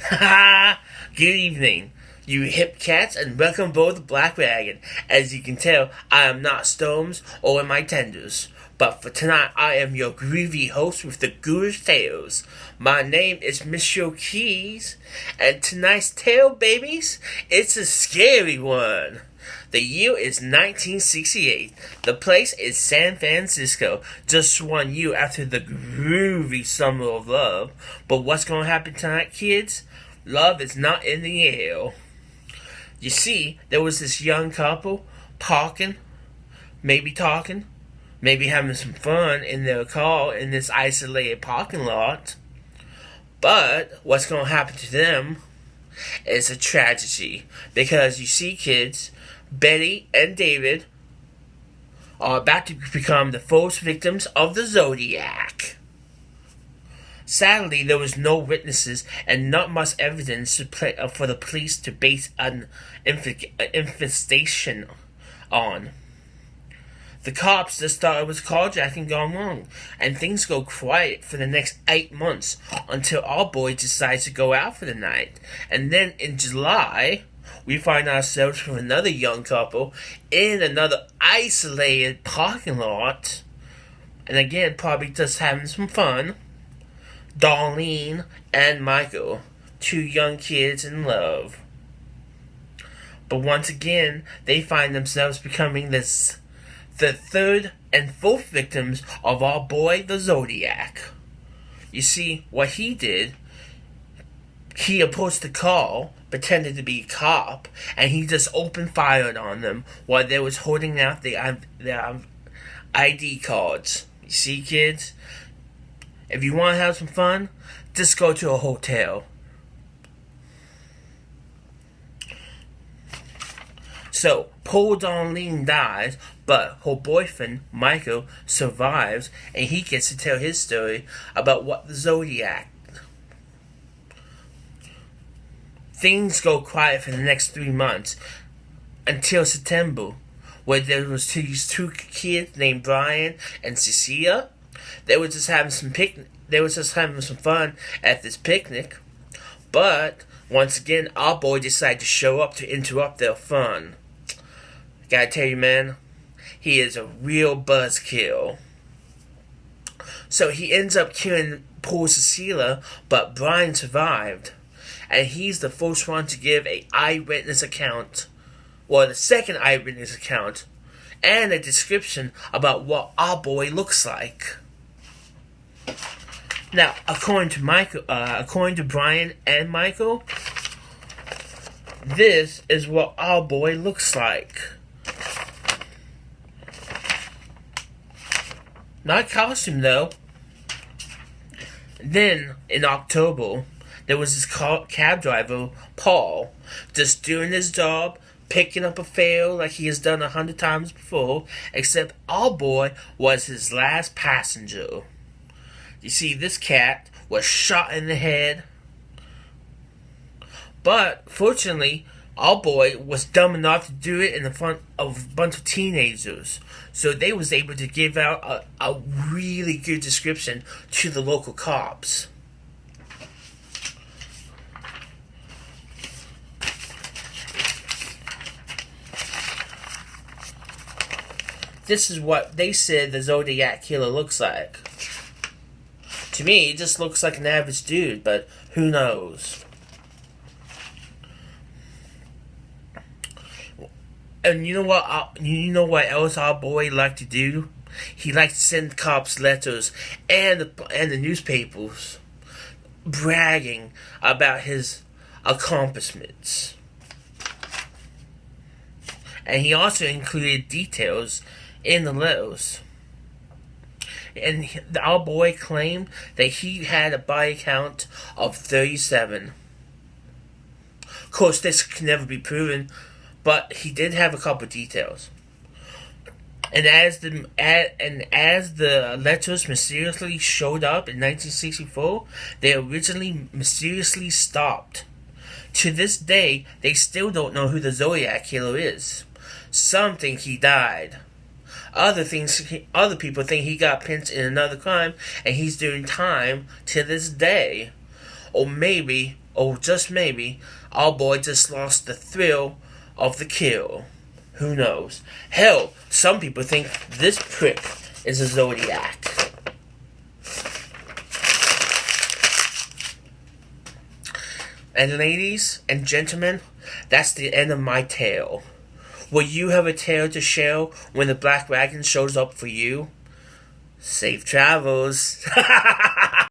Ha! Good evening, you hip cats, and welcome aboard the Black Wagon. As you can tell, I am not Stones or in my tenders, but for tonight I am your groovy host with the ghoulish tales. My name is Mr. Keys, and tonight's tale, babies, it's a scary one. The year is 1968. The place is San Francisco, just 1 year after the groovy Summer of Love. But what's going to happen tonight, kids? Love is not in the air. You see, there was this young couple parking, maybe talking, maybe having some fun in their car in this isolated parking lot. But what's going to happen to them is a tragedy. Because you see, kids, Betty and David are about to become the first victims of the Zodiac. Sadly, there was no witnesses and not much evidence for the police to base an infestation on. The cops just thought it was carjacking gone wrong, and things go quiet for the next 8 months until our boy decides to go out for the night. And then in July, we find ourselves with another young couple in another isolated parking lot. And again, probably just having some fun. Darlene and Michael, two young kids in love. But once again, they find themselves becoming the third and fourth victims of our boy, the Zodiac. You see, what he did, he approached the car, pretended to be a cop, and he just opened fire on them while they was holding out their ID cards. You see, kids? If you want to have some fun, just go to a hotel. So, poor Darlene dies, but her boyfriend, Michael, survives, and he gets to tell his story about what the Zodiac. Things go quiet for the next 3 months, until September, where there was these two kids named Brian and Cecilia. They were just having some fun at this picnic. But once again, our boy decided to show up to interrupt their fun. Gotta tell you, man, he is a real buzzkill. So he ends up killing poor Cecilia, but Brian survived. And he's the first one to give an eyewitness account, or the second eyewitness account, and a description about what our boy looks like. Now, according to Brian and Michael, this is what our boy looks like. Not costume, though. Then, in October, there was this cab driver, Paul, just doing his job, picking up a fare like he has done 100 times before, except our boy was his last passenger. You see, this cat was shot in the head, but fortunately, our boy was dumb enough to do it in the front of a bunch of teenagers, so they was able to give out a really good description to the local cops. This is what they said the Zodiac Killer looks like. To me, it just looks like an average dude, but who knows? And you know what? You know what else our boy liked to do? He liked to send cops letters and the newspapers, bragging about his accomplishments. And he also included details in the letters. And our boy claimed that he had a body count of 37. Of course, this can never be proven, but he did have a couple details. And as the letters mysteriously showed up in 1964, they originally mysteriously stopped. To this day, they still don't know who the Zodiac Killer is. Some think he died. Other people think he got pinched in another crime and he's doing time to this day. Or maybe Or just maybe, our boy just lost the thrill of the kill. Who knows? Hell, some people think this prick is a Zodiac. And ladies and gentlemen, that's the end of my tale. Will you have a tale to share when the Black Wagon shows up for you? Safe travels.